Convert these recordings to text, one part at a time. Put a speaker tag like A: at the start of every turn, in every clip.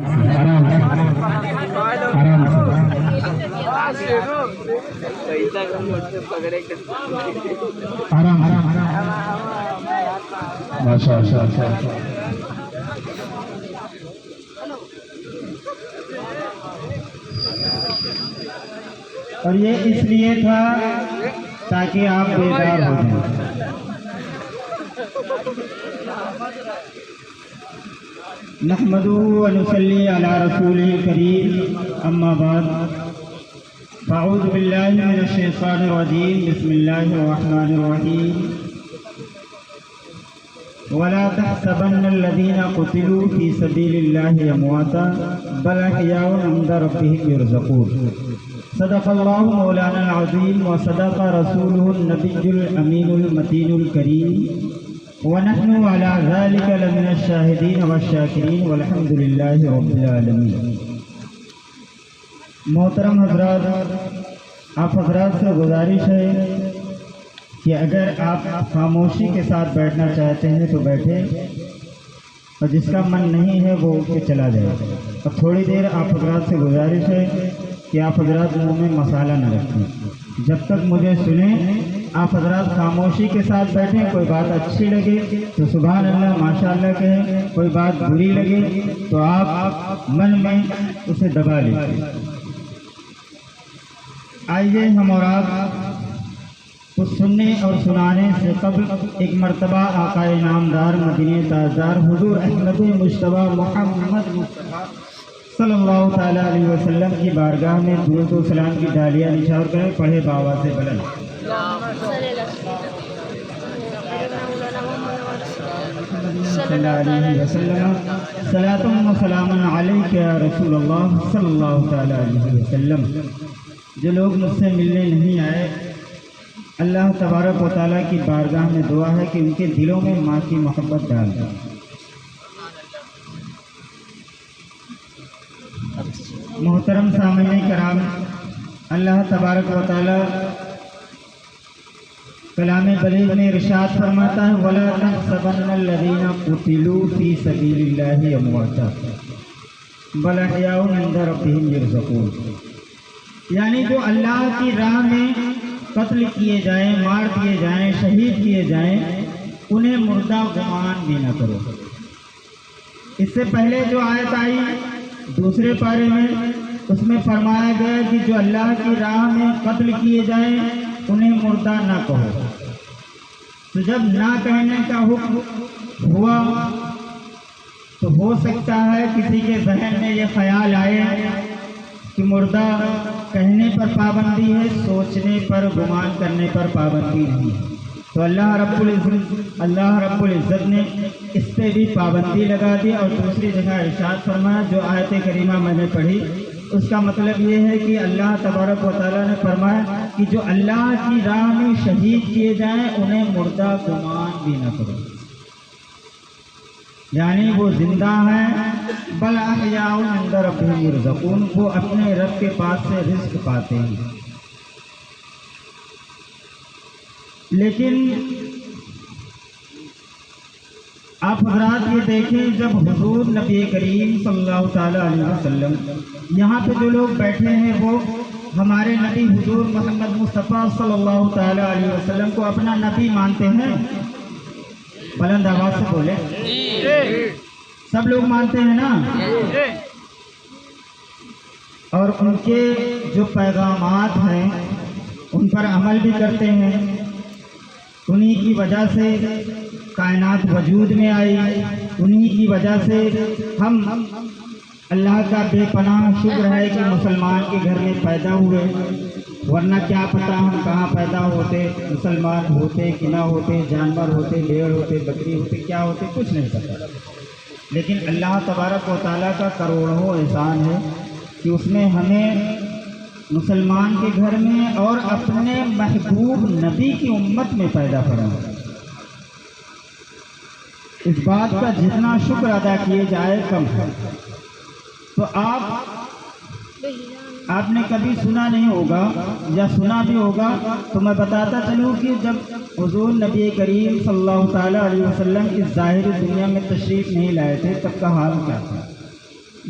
A: آرام سے آرام سے آرام ماشاء اللہ.
B: اور یہ اس لیے تھا تاکہ آپ بیدار ہو جائیں. نحمدہ و نصلی علی رسولہ الکریم، اما بعد، فاعوذ باللہ من الشیطان الرجیم، بسم اللہ الرحمن الرحیم. ولا تحسبن الذين قتلوا في سبيل الله امواتا بل احياء عند ربهم يرزقون. صدق الله مولانا العظيم وصدق رسوله النبي الامين المتين الكريم ونحن على ذلك لمن الشاهدين والشاكرين والحمد لله رب العالمين. محترم حضرات، آپ حضرات سے گزارش ہے کہ اگر آپ خاموشی کے ساتھ بیٹھنا چاہتے ہیں تو بیٹھے، اور جس کا من نہیں ہے وہ اٹھ کے چلا جائے. اور تھوڑی دیر آپ حضرات سے گزارش ہے کہ آپ حضرات منہ میں مسالہ نہ رکھیں جب تک مجھے سنیں. آپ حضرات خاموشی کے ساتھ بیٹھیں. کوئی بات اچھی لگے تو سبحان اللہ ماشاء اللہ کہیں، کوئی بات بری لگے تو آپ من میں اسے دبا لیجیے. آئیے ہم اور آپ کچھ سننے اور سنانے سے قبل ایک مرتبہ آقا نامدار مدینہ تاجدار حضور احمد مجتبیٰ محمد مصطفیٰ صلی اللہ تعالیٰ علیہ وسلم کی بارگاہ میں درود و سلام کی ڈالیاں نچھاور کریں. پڑھے باوا سے بلند. صلی اللہ علیہ وسلم. صلاۃ و سلام علیک یا رسول اللہ صلی اللہ تعالیٰ علیہ وسلم. جو لوگ مجھ سے ملنے نہیں آئے، اللہ تبارک و تعالیٰ کی بارگاہ میں دعا ہے کہ ان کے دلوں میں ماں کی محبت ڈال دیں. محترم سامعین کرام، اللہ تبارک و تعالیٰ کلام بلیغ میں ارشاد فرماتا ہے وَلَا تَحْسَبَنَّ الَّذِينَ قُتِلُوا فِي سَبِيلِ اللَّهِ أَمْوَاتًا بَلْ أَحْيَاءٌ عِندَ رَبِّهِمْ يُرْزَقُونَ. یعنی جو اللہ کی راہ میں قتل کیے جائیں، مار دیے جائیں، شہید کیے جائیں، انہیں مردہ گمان بھی نہ کرو. اس سے پہلے جو آیت آئی دوسرے پارے میں، اس میں فرمایا گیا کہ جو اللہ کی راہ میں قتل کیے جائیں انہیں مردہ نہ کہو. تو جب نہ کہنے کا حکم ہوا تو ہو سکتا ہے کسی کے ذہن میں یہ خیال آئے کہ مردہ کہنے پر پابندی ہے، سوچنے پر، گمان کرنے پر پابندی نہیں ہے. تو اللہ رب العزت نے اس پہ بھی پابندی لگا دی. اور دوسری جگہ ارشاد فرمایا، جو آیت کریمہ میں نے پڑھی اس کا مطلب یہ ہے کہ اللہ تبارک و تعالیٰ نے فرمایا کہ جو اللہ کی راہ میں شہید کیے جائیں انہیں مردہ گمان بھی نہ کرو. یعنی وہ زندہ ہیں، بل احیاء عند ربہم یرزقون، وہ اپنے رب کے پاس سے رزق پاتے ہیں. لیکن آپ حضرات یہ دیکھیں، جب حضور نبی کریم صلی اللہ تعالیٰ علیہ وسلم، یہاں پہ جو لوگ بیٹھے ہیں وہ ہمارے نبی حضور محمد مصطفیٰ صلی اللہ تعالیٰ علیہ وسلم کو اپنا نبی مانتے ہیں. بلند آواز سے بولے. سب لوگ مانتے ہیں نا؟ اور ان کے جو پیغامات ہیں ان پر عمل بھی کرتے ہیں. انہی کی وجہ سے کائنات وجود میں آئی، انہی کی وجہ سے ہم اللہ کا بے پناہ شکر ہے کہ مسلمان کے گھر میں پیدا ہوئے. ورنہ کیا پتہ ہم کہاں پیدا ہوتے، مسلمان ہوتے کہ نہ ہوتے، جانور ہوتے، بھیڑ ہوتے، بکری ہوتے، کیا ہوتے، کچھ نہیں پتہ. لیکن اللہ تبارک و تعالیٰ کا کروڑوں احسان ہے کہ اس نے ہمیں مسلمان کے گھر میں اور اپنے محبوب نبی کی امت میں پیدا فرمایا. اس بات کا جتنا شکر ادا کیے جائے کم ہے. تو آپ نے کبھی سنا نہیں ہوگا یا سنا بھی ہوگا تو میں بتاتا چلوں کہ جب حضور نبی کریم صلی اللہ تعالیٰ علیہ وسلم اس ظاہری دنیا میں تشریف نہیں لائے تھے تب کا حال کیا تھا.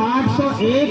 B: 801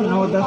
B: 9-10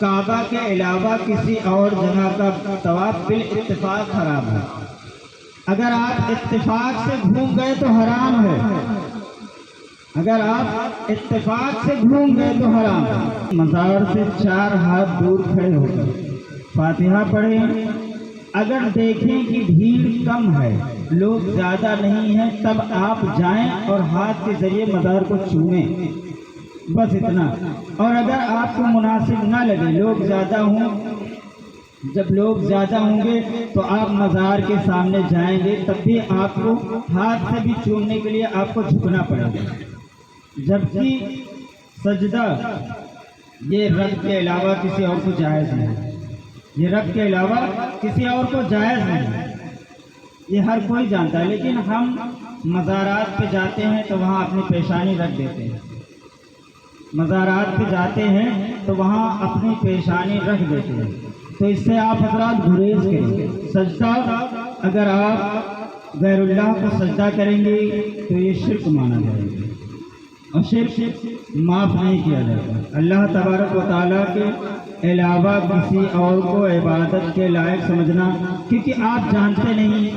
B: کعبہ کے علاوہ کسی اور جگہ کا طواف بالاتفاق حرام ہے۔ اگر آپ اتفاق سے گھوم گئے تو حرام ہے، اگر آپ اتفاق سے گھوم گئے تو حرام ہے۔ مزار سے 4 ہاتھ دور کھڑے ہو کر فاتحہ پڑھیں۔ اگر دیکھیں کہ بھیڑ کم ہے، لوگ زیادہ نہیں ہیں، تب آپ جائیں اور ہاتھ کے ذریعے مزار کو چومیں، بس اتنا۔ اور اگر آپ کو مناسب نہ لگے، لوگ زیادہ ہوں، جب لوگ زیادہ ہوں گے تو آپ مزار کے سامنے جائیں گے، تب بھی آپ کو ہاتھ سے بھی چومنے کے لیے آپ کو جھکنا پڑے گا۔ جبکہ سجدہ یہ رب کے علاوہ کسی اور کو جائز نہیں، یہ رب کے علاوہ کسی اور کو جائز نہیں، یہ ہر کوئی جانتا ہے۔ لیکن ہم مزارات پہ جاتے ہیں تو وہاں اپنی پیشانی رکھ دیتے ہیں، مزارات پہ جاتے ہیں تو وہاں اپنی پیشانی رکھ دیتے ہیں، تو اس سے آپ حضرات گریز کریں۔ سجدہ اگر آپ غیر اللہ کو سجدہ کریں گے تو یہ شرک مانا جائے گا، اور شرک معاف نہیں کیا جائے گا۔ اللہ تبارک و تعالیٰ کے علاوہ کسی اور کو عبادت کے لائق سمجھنا، کیونکہ آپ جانتے نہیں،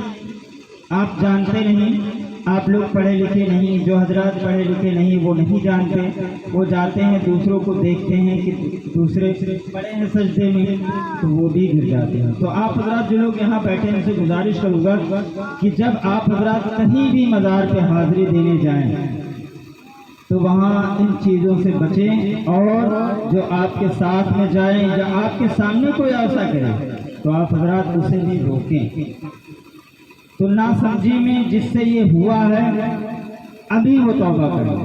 B: آپ جانتے نہیں، آپ لوگ پڑھے لکھے نہیں، جو حضرات پڑھے لکھے نہیں وہ نہیں جانتے، وہ جاتے ہیں دوسروں کو دیکھتے ہیں کہ دوسرے پڑے ہیں سجدے میں تو وہ بھی گر جاتے ہیں۔ تو آپ حضرات جو لوگ یہاں بیٹھے ہیں ان سے گزارش کروں گا کہ جب آپ حضرات کہیں بھی مزار پہ حاضری دینے جائیں تو وہاں ان چیزوں سے بچیں، اور جو آپ کے ساتھ میں جائیں یا آپ کے سامنے کوئی ایسا کرے تو آپ حضرات اسے بھی روکیں۔ تو نا سمجھی میں جس سے یہ ہوا ہے ابھی وہ توبہ کرے،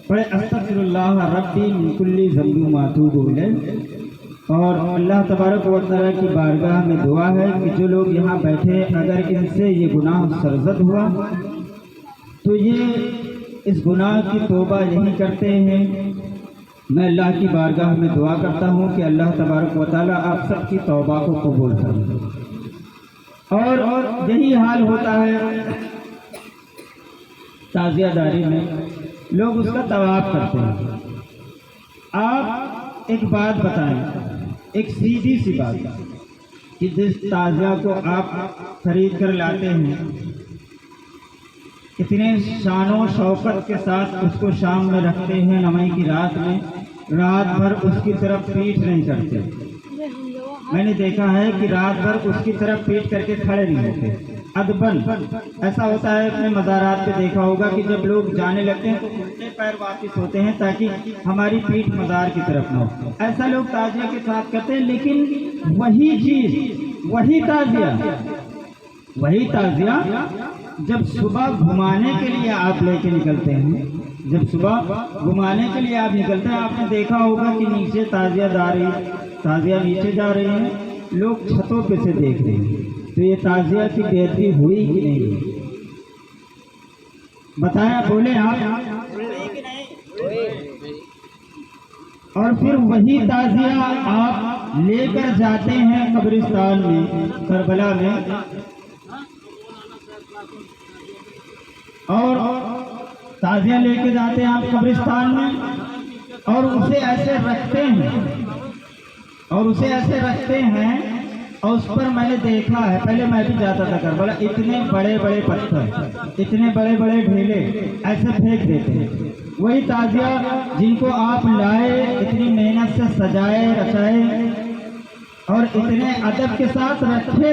B: پڑھے استغفر اللہ ربی من کل ذنب واتوب الیہ۔ اور اللہ تبارک و تعالیٰ کی بارگاہ میں دعا ہے کہ جو لوگ یہاں بیٹھے اگر ان سے یہ گناہ سرزد ہوا تو یہ اس گناہ کی توبہ یہی کرتے ہیں۔ میں اللہ کی بارگاہ میں دعا کرتا ہوں کہ اللہ تبارک و تعالیٰ آپ سب کی توبہ کو قبول کرے، اور یہی حال ہوتا ہے تعزیہ داری میں، لوگ اس کا طواف کرتے ہیں۔ آپ ایک بات بتائیں، ایک سیدھی سی بات، کہ جس تعزیہ کو آپ خرید کر لاتے ہیں اتنے شان و شوقت کے ساتھ اس کو شام میں رکھتے ہیں، نمائی کی رات میں، رات بھر اس کی طرف پیٹ نہیں کرتے۔ میں نے دیکھا ہے کہ رات بھر اس کی طرف پیٹ کر کے کھڑے نہیں ہوتے، ادبن ایسا ہوتا ہے۔ اپنے مزارات پہ دیکھا ہوگا کہ جب لوگ جانے لگتے ہیں تو الٹے پیر واپس ہوتے ہیں تاکہ ہماری پیٹھ مزار کی طرف نہ ہو۔ ایسا لوگ تعزیہ کے ساتھ کرتے ہیں، لیکن وہی چیز، وہی تعزیہ جب صبح گھمانے کے لیے آپ لے کے نکلتے ہیں، جب صبح گھمانے کے لیے آپ نکلتے ہیں، آپ نے دیکھا ہوگا کہ نیچے تعزیہ نیچے جا رہے ہیں، لوگ چھتوں پہ سے دیکھ رہے ہیں، تو یہ تعزیہ کی بے ادبی ہوئی کہ نہیں ہوئی؟ بتایا، بولے آپ۔ اور پھر وہی تعزیہ آپ لے کر جاتے ہیں قبرستان میں، کربلا میں، اور تعزیہ لے کے جاتے ہیں آپ قبرستان میں، اور اسے ایسے رکھتے ہیں، اور اس پر میں نے دیکھا ہے، پہلے میں بھی جاتا تھا کربلا، اتنے بڑے بڑے پتھر، اتنے بڑے بڑے ڈھیلے ایسے پھینک دیتے ہیں۔ وہی تعزیہ جن کو آپ لائے، اتنی محنت سے سجائے رچائے اور اتنے ادب کے ساتھ رکھے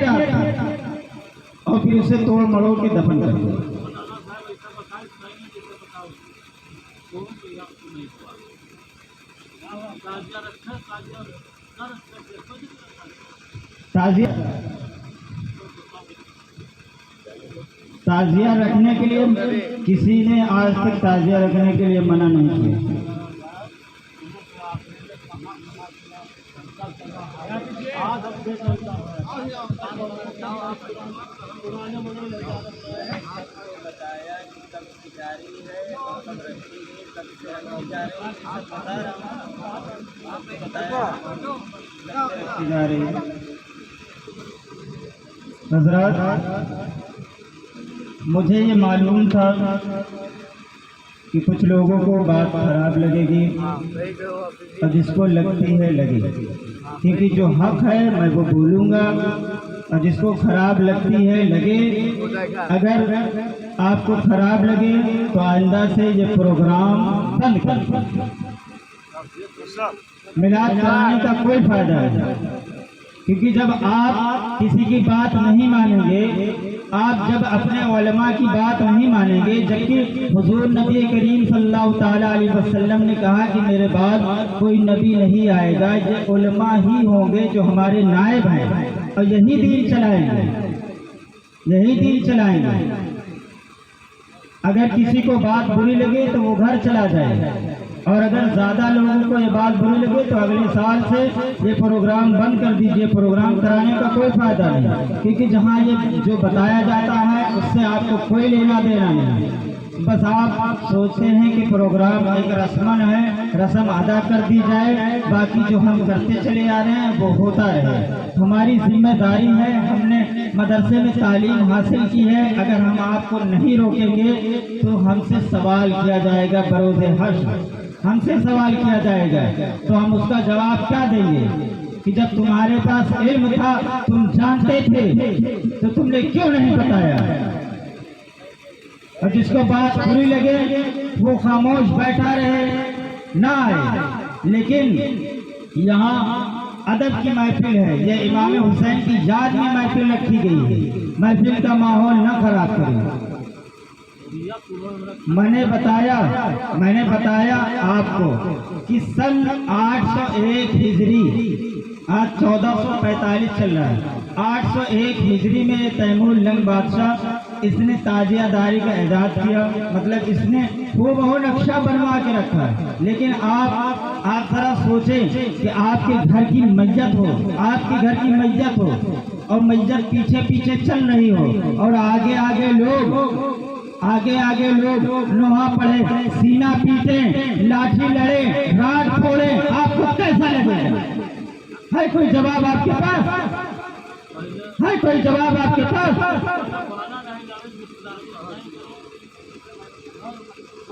B: اور پھر اسے توڑ مڑوڑ کے دفن کر دیا۔ تعزیہ رکھنے کے لیے کسی نے آج تک تعزیہ رکھنے کے لیے منع نہیں کیا۔ حضرات، مجھے یہ معلوم تھا کہ کچھ لوگوں کو بات خراب لگے گی، اور جس کو لگتی ہے لگے، کیونکہ جو حق ہے میں وہ بولوں گا، اور جس کو خراب لگتی ہے لگے، اگر آپ کو خراب لگے تو آئندہ سے یہ پروگرام بند کر دیں۔ میلاد کرانے کا کوئی فائدہ نہیں، کیونکہ جب آپ کسی کی بات نہیں مانیں گے، آپ جب اپنے علماء کی بات نہیں مانیں گے، جبکہ حضور نبی کریم صلی اللہ تعالیٰ علیہ وسلم نے کہا کہ میرے بعد کوئی نبی نہیں آئے گا، یہ علماء ہی ہوں گے جو ہمارے نائب ہیں اور یہی دین چلائیں گے، یہی دین چلائیں گے۔ اگر کسی کو بات بری لگے تو وہ گھر چلا جائے، اور اگر زیادہ لوگوں کو یہ بات بری لگے تو اگلے سال سے یہ پروگرام بند کر دیجئے۔ پروگرام کرانے کا کوئی فائدہ نہیں، کیونکہ جہاں یہ جو بتایا جاتا ہے اس سے آپ کو کوئی لینا دینا نہیں، بس آپ سوچتے ہیں کہ پروگرام ایک رسم ہے، رسم ادا کر دی جائے، باقی جو ہم کرتے چلے آ رہے ہیں وہ ہوتا رہے۔ ہماری ذمہ داری ہے، ہم نے مدرسے میں تعلیم حاصل کی ہے، اگر ہم آپ کو نہیں روکیں گے تو ہم سے سوال کیا جائے گا، بروز حشر ہم سے سوال کیا جائے گا، تو ہم اس کا جواب کیا دیں گے کہ جب تمہارے پاس علم تھا، تم جانتے تھے، تو تم نے کیوں نہیں بتایا؟ اور جس کو بات بری لگے وہ خاموش بیٹھا رہے، نہ آئے۔ لیکن یہاں ادب کی محفل ہے، یہ امام حسین کی یاد میں محفل رکھی گئی ہے، محفل کا ماحول نہ خراب کریں۔ میں نے بتایا آپ کو کہ سن 801 ہجری، آج 1445 چل رہا ہے، 801 ہجری میں تیمور لنگ بادشاہ اس نے تاجیہ داری کا ایجاد کیا، مطلب اس نے وہ بہت نقشہ بنوا کے رکھا ہے۔ لیکن آپ ذرا سوچیں کہ آپ کے گھر کی میت ہو، آپ کے گھر کی میت ہو اور میت پیچھے پیچھے چل رہی ہو، اور آگے آگے لوگ لوہا پڑے، سینہ پیٹے، لاٹھی لڑے، راڈ پھوڑے، آپ کو کیسا لگے گا؟ ہے کوئی جواب آپ کے پاس؟ ہے کوئی جواب آپ کے پاس؟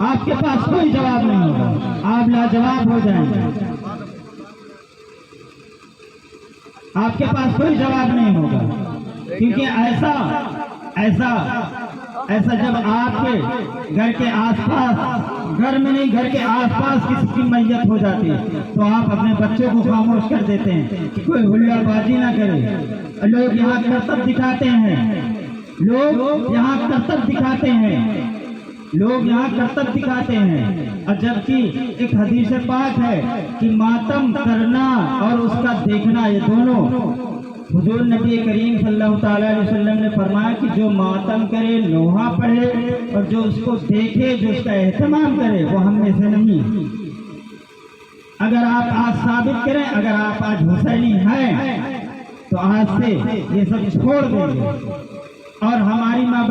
B: آپ کے پاس کوئی جواب نہیں ہوگا، آپ لاجواب ہو جائیں گے، آپ کے پاس کوئی جواب نہیں ہوگا، کیونکہ ایسا جب آپ کے گھر کے آس پاس، گھر میں نہیں گھر کے آس پاس کسی کی میت ہو جاتی ہے تو آپ اپنے بچوں کو خاموش کر دیتے ہیں کہ کوئی ہلا بازی نہ کرے۔ لوگ یہاں کرتب دکھاتے ہیں، اور جبکہ ایک حدیث پاک ہے کہ ماتم کرنا اور اس کا دیکھنا، یہ دونوں حضور نبی کریم صلی اللہ تعالیٰ علیہ وسلم نے فرمایا کہ جو ماتم کرے، لوہا پڑھے، اور جو اس کو دیکھے، جو اس کا اہتمام کرے، وہ ہم میں سے نہیں۔ اگر آپ آج ثابت کریں، اگر آپ آج حسینی ہیں تو آج سے یہ سب چھوڑ دیں گے، اور ہماری ماں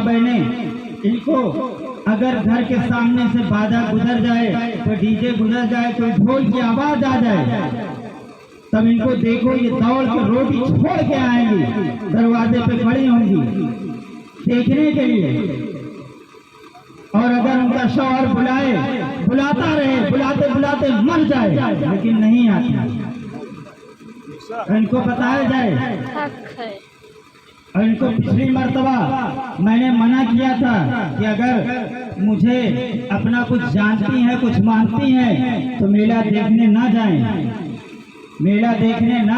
B: بہنیں ان کو اگر گھر کے سامنے سے بادہ گزر جائے، کوئی ڈی جے گزر جائے، کوئی ڈھول کی آواز آ جائے، تب ان کو دیکھو یہ دوڑ کے روٹی چھوڑ کے آئیں گی، دروازے پہ کھڑی ہوں گی دیکھنے کے لیے، اور اگر ان کا شوہر بلاتا رہے، بلاتے مر جائے، لیکن نہیں آتی، ان کو بتایا جائے۔ اور ان کو پچھلی مرتبہ میں نے منع کیا تھا کہ اگر مجھے اپنا کچھ جانتی ہیں، کچھ مانتی ہیں تو میلہ دیکھنے نہ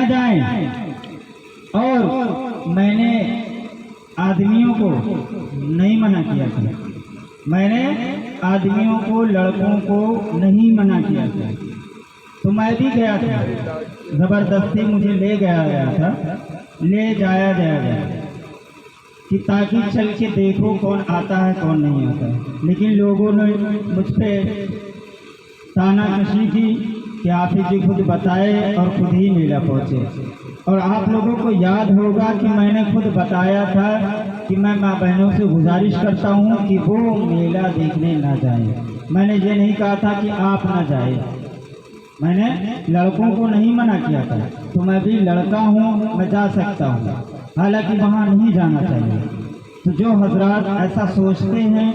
B: جائیں، اور میں نے آدمیوں کو نہیں منع کیا تھا، میں نے آدمیوں کو، لڑکوں کو نہیں منع کیا تھا، تو میں بھی گیا تھا، زبردستی مجھے لے جایا گیا کہ تاکہ چل کے دیکھو کون آتا ہے کون نہیں آتا ہے۔ لیکن لوگوں نے مجھ پہ تانا کشی کی کہ حافظ جی خود بتائے اور خود ہی میلہ پہنچے، اور آپ لوگوں کو یاد ہوگا کہ میں نے خود بتایا تھا کہ میں ماں بہنوں سے گزارش کرتا ہوں کہ وہ میلہ دیکھنے نہ جائیں۔ میں نے یہ نہیں کہا تھا کہ آپ نہ جائیں، میں نے لڑکوں کو نہیں منع کیا تھا، تو میں بھی لڑکا ہوں، میں جا سکتا ہوں، حالانکہ وہاں نہیں جانا چاہیے۔ تو جو حضرات ایسا سوچتے ہیں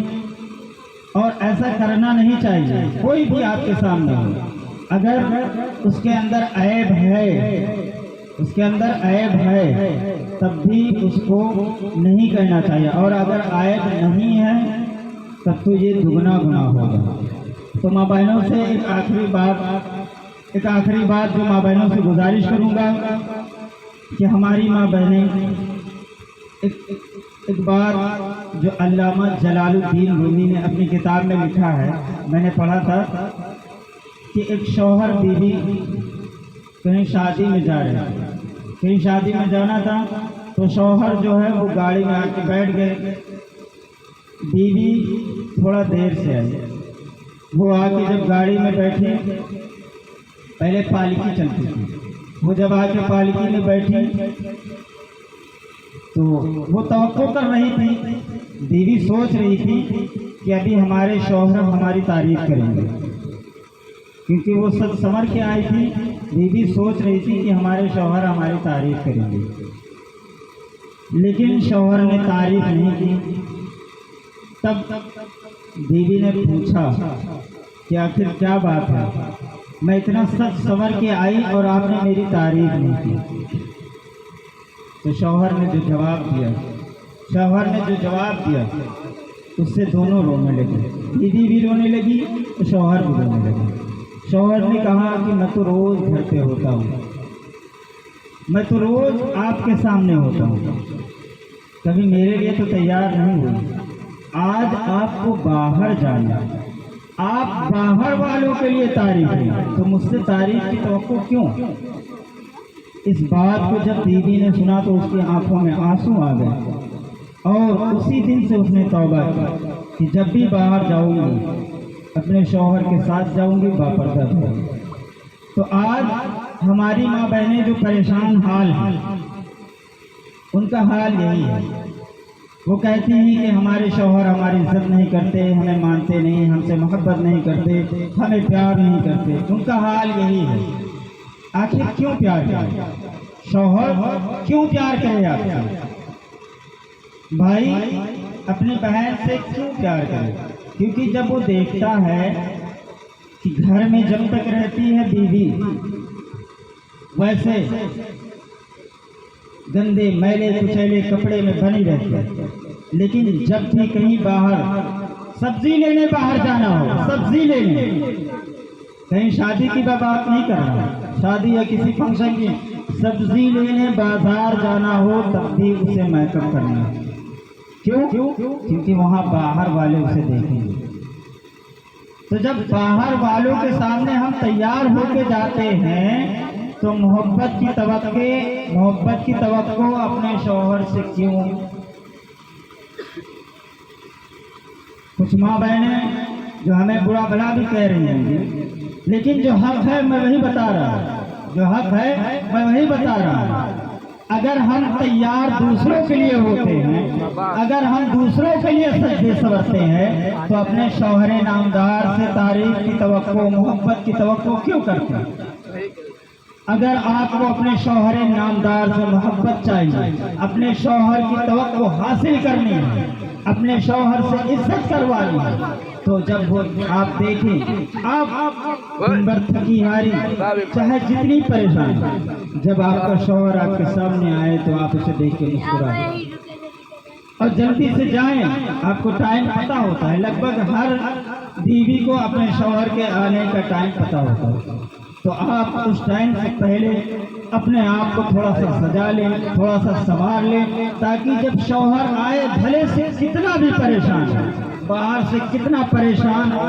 B: اور ایسا کرنا نہیں چاہیے، کوئی بھی آپ کے سامنے ہو، اگر اس کے اندر عیب ہے تب بھی اس کو نہیں کہنا چاہیے، اور اگر عیب نہیں ہے تب تو یہ دگنا گناہ ہوگا۔ تو ماں بہنوں سے ایک آخری بات جو ماں بہنوں سے گزارش کروں گا کہ ہماری ماں بہنیں ایک بات جو علامہ جلال الدین رومی نے اپنی کتاب میں لکھا ہے، میں نے پڑھا تھا کہ ایک شوہر بیوی کہیں شادی میں جا رہے تھے، کہیں شادی میں جانا تھا، تو شوہر جو ہے وہ گاڑی میں آ کے بیٹھ گئے، بیوی تھوڑا دیر سے آئی، وہ آ کے جب گاڑی میں بیٹھی، پہلے پالکی چلتی تھی، وہ جب آ کے پالکی میں بیٹھی تو وہ توقع کر رہی تھی، بیوی سوچ رہی تھی کہ ابھی ہمارے شوہر ہماری تعریف کریں گے، کیونکہ وہ سب سنور کے آئی تھی، بیوی سوچ رہی تھی کہ ہمارے شوہر ہماری تعریف کریں گے، لیکن شوہر نے تعریف نہیں کی۔ تب بیوی نے پوچھا کہ آخر کیا بات ہے، میں اتنا سچ سنور کے آئی اور آپ نے میری تعریف نہیں کی۔ تو شوہر نے جو جواب دیا اس سے دونوں رونے لگے، بیوی بھی رونے لگی تو شوہر بھی رونے لگے۔ شوہر نے کہا کہ میں تو روز گھر پہ ہوتا ہوں، میں تو روز آپ کے سامنے ہوتا ہوں، کبھی میرے لیے تو تیار نہیں ہوئی، آج آپ کو باہر جانا، آپ باہر والوں کے لیے تعریف ہے تو مجھ سے تعریف کی توقع کیوں؟ اس بات کو جب بیوی نے سنا تو اس کی آنکھوں میں آنسو آ گئے، اور اسی دن سے اس نے توبہ کی کہ جب بھی باہر جاؤں گی اپنے شوہر کے ساتھ جاؤں گی باپردہ جاؤں گی۔ تو آج ہماری ماں بہنیں جو پریشان حال ہیں ان کا حال یہی ہے، وہ کہتی ہیں کہ ہمارے شوہر ہماری عزت نہیں کرتے، ہمیں مانتے نہیں، ہم سے محبت نہیں کرتے، ہمیں پیار نہیں کرتے، ان کا حال یہی ہے۔ آخر کیوں پیار کرے شوہر، کیوں پیار کرے آپ سے؟ بھائی اپنی بہن سے کیوں پیار کرے؟ کیونکہ جب وہ دیکھتا ہے کہ گھر میں جب تک رہتی ہے بیوی ویسے گندے میلے کچیلے کپڑے میں بنی رہتی ہے، لیکن جب بھی کہیں باہر سبزی لینے باہر جانا ہو، سبزی لینے، کہیں شادی کی بات نہیں کر رہا، شادی یا کسی فنکشن کی، سبزی لینے بازار جانا ہو تب بھی اسے میک اپ کرنا ہے۔ کیوں؟ کیونکہ وہاں باہر والے اسے دیکھیں گے۔ تو جب باہر والوں کے سامنے ہم تیار ہو کے جاتے ہیں تو محبت کی توقع اپنے شوہر سے کیوں؟ کچھ ماں بہنیں جو ہمیں برا بھلا بھی کہہ رہی ہیں، لیکن جو حق ہے میں وہی بتا رہا ہوں، اگر ہم تیار دوسروں کے لیے ہوتے ہیں، اگر ہم دوسروں کے لیے سجدے سورتے ہیں تو اپنے شوہر نامدار سے تعریف کی توقع، محبت کی توقع کیوں کرتے ہیں؟ اگر آپ کو اپنے شوہر نامدار سے محبت چاہیے، اپنے شوہر کی توقع حاصل کرنی ہے، اپنے شوہر سے عزت کروانی ہے، تو جب وہ آپ دیکھیں، آپ منبر تھکی ہاری چاہے جتنی پریشان، جب آپ کا شوہر آپ کے سامنے آئے تو آپ اسے دیکھ کے مسکرائیں اور جلدی سے جائیں۔ آپ کو ٹائم پتہ ہوتا ہے، لگ بھگ ہر بیوی کو اپنے شوہر کے آنے کا ٹائم پتہ ہوتا ہے، تو آپ اس ٹائم سے پہلے اپنے آپ کو تھوڑا سا سجا لیں، تھوڑا سا سنوار لیں، تاکہ جب شوہر آئے بھلے سے کتنا بھی پریشان ہے، باہر سے کتنا پریشان ہو،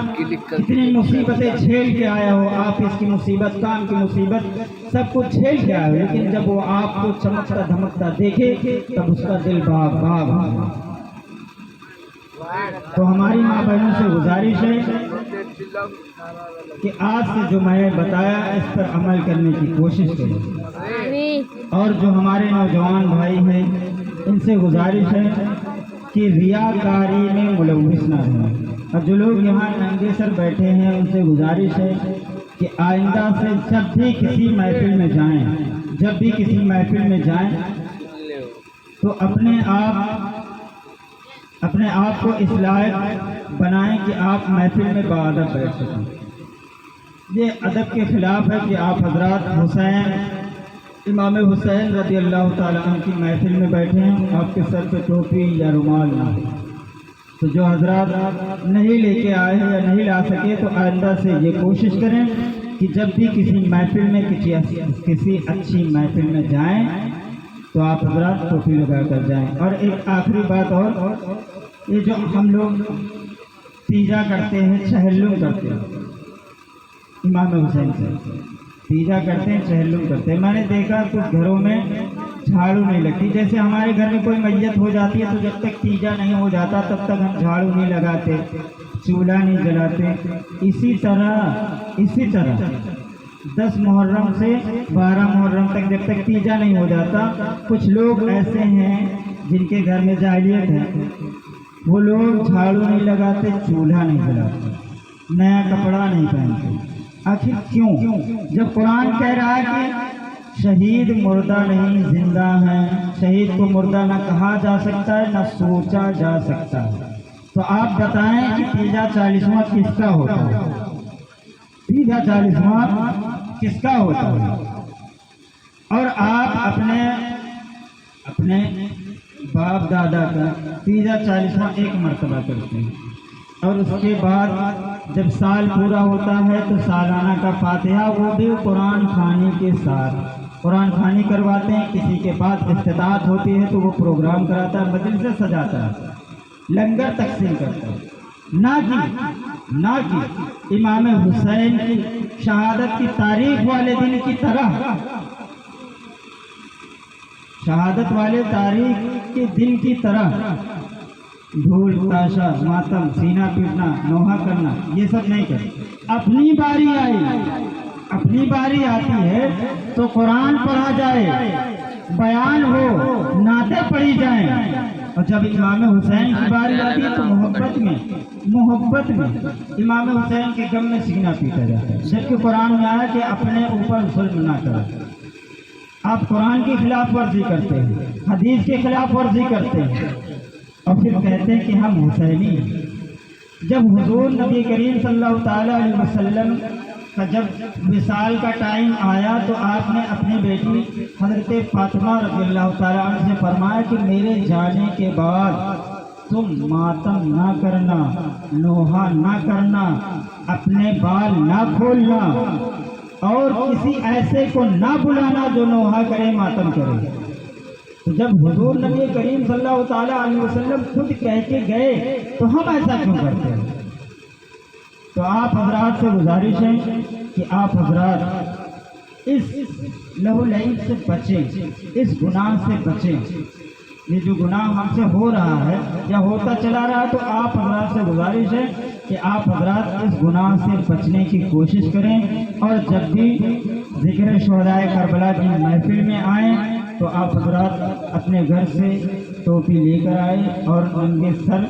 B: کتنی مصیبتیں جھیل کے آیا ہو، آفس کی مصیبت، کام کی مصیبت، سب کچھ جھیل کے آیا ہو، لیکن جب وہ آپ کو چمکتا دھمکتا دیکھے تب اس کا دل باغ باغ ہو۔ تو ہماری ماں بہنوں سے گزارش ہے کہ آج سے جو میں نے بتایا اس پر عمل کرنے کی کوشش کریں، اور جو ہمارے نوجوان بھائی ہیں ان سے گزارش ہے کہ ریاکاری میں ملوث نہ ہوں، اور جو لوگ یہاں ننگے سر بیٹھے ہیں ان سے گزارش ہے کہ آئندہ سے جب بھی کسی محفل میں جائیں تو اپنے آپ کو اس لائق بنائیں کہ آپ محفل میں باادب بیٹھ سکیں۔ یہ ادب کے خلاف ہے کہ آپ حضرات حسین امام حسین رضی اللہ تعالیٰ عنہ کی محفل میں بیٹھے ہیں، آپ کے سر پہ ٹوپی یا رومال نہ ہو۔ تو جو حضرات نہیں لے کے آئے ہیں یا نہیں لا سکے تو آئندہ سے یہ کوشش کریں کہ جب بھی کسی محفل میں کسی اچھی محفل میں جائیں تو آپ حضرات ٹوپی لگا کر جائیں۔ اور ایک آخری بات اور، یہ جو ہم لوگ تیجا کرتے ہیں، چہلم کرتے ہیں امام حسین سے، تیجا کرتے ہیں، چہلم کرتے ہیں، میں نے دیکھا کچھ گھروں میں جھاڑو نہیں لگتی، جیسے ہمارے گھر میں کوئی میت ہو جاتی ہے تو جب تک تیجا نہیں ہو جاتا تب تک ہم جھاڑو نہیں لگاتے، چولہا نہیں جلاتے۔ اسی طرح 10 محرم سے 12 محرم تک جب تک تیجا نہیں ہو جاتا، کچھ لوگ ایسے ہیں جن کے گھر میں جاہلیت ہے، وہ لوگ جھاڑو نہیں لگاتے، چولہا نہیں جلاتے، نیا کپڑا نہیں پہنتے۔ آخر کیوں؟ جب قرآن کہہ رہا ہے کہ شہید مردہ نہیں زندہ ہیں، شہید کو مردہ نہ کہا جا سکتا ہے نہ سوچا جا سکتا ہے، تو آپ بتائیں کہ تیجا 40واں کس کا ہوتا ہے؟ تیجا 40واں کس کا ہوتا ہے؟ اور آپ اپنے باپ دادا کا تیجا 40واں ایک مرتبہ کرتے ہیں، اور اس کے بعد جب سال پورا ہوتا ہے تو سالانہ کا فاتحہ، وہ بھی قرآن خوانی کے ساتھ قرآن خوانی کرواتے ہیں۔ کسی کے پاس استطاعت ہوتی ہے تو وہ پروگرام کراتا ہے، مجلسیں سجاتا ہے، لنگر تقسیم کرتا ہے، نہ کہ امام حسین کی شہادت کی تاریخ والے دن کی طرح، شہادت والے تاریخ کے دن کی طرح ڈھول تاشا ماتم سینہ پیٹنا نوحہ کرنا یہ سب نہیں کرتے۔ اپنی باری آتی ہے تو قرآن پڑھا جائے، بیان ہو، نعتیں پڑھی جائیں، اور جب امام حسین کی باری آتی ہے تو محبت میں امام حسین کے غم میں سینہ پیٹا جاتا ہے، جبکہ قرآن میں آیا کہ اپنے اوپر ظلم نہ کریں۔ آپ قرآن کی خلاف ورزی کرتے ہیں، حدیث کی خلاف ورزی کرتے ہیں، اور پھر کہتے ہیں کہ ہم حسینی ہیں۔ جب حضور نبی کریم صلی اللہ تعالیٰ علیہ وسلم کا جب وصال کا ٹائم آیا تو آپ نے اپنی بیٹی حضرت فاطمہ رضی اللہ تعالیٰ عنہ سے فرمایا کہ میرے جانے کے بعد تم ماتم نہ کرنا، نوحہ نہ کرنا، اپنے بال نہ کھولنا، اور کسی ایسے کو نہ بلانا جو نوحہ کرے، ماتم کرے۔ تو جب حضور نبی کریم صلی اللہ تعالیٰ علیہ وسلم خود کہہ کے گئے تو ہم ایسا کیوں کرتے ہیں؟ تو آپ حضرات سے گزارش ہے کہ آپ حضرات اس لہو لعب سے بچیں، اس گناہ سے بچیں۔ یہ جو گناہ ہم سے ہو رہا ہے یا ہوتا چلا رہا ہے، تو آپ حضرات سے گزارش ہے کہ آپ حضرات اس گناہ سے بچنے کی کوشش کریں، اور جب بھی ذکر شہدائے کربلا کی محفل میں آئیں تو آپ حضرات اپنے گھر سے ٹوپی لے کر آئے اور ننگے سر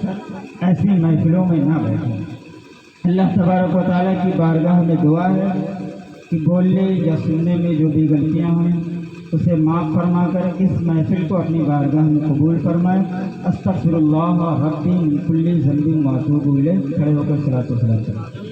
B: ایسی محفلوں میں نہ بیٹھیں۔ اللہ تبارک و تعالیٰ کی بارگاہ میں دعا ہے کہ بولنے یا سننے میں جو بھی غلطیاں ہوئیں اسے معاف فرما کر اس محفل کو اپنی بارگاہ میں قبول فرمائے۔ استغفر اللہ ربی من کل ذنب و اتوب الیہ۔ کھڑے ہو کر صلاۃ و سلام کریں۔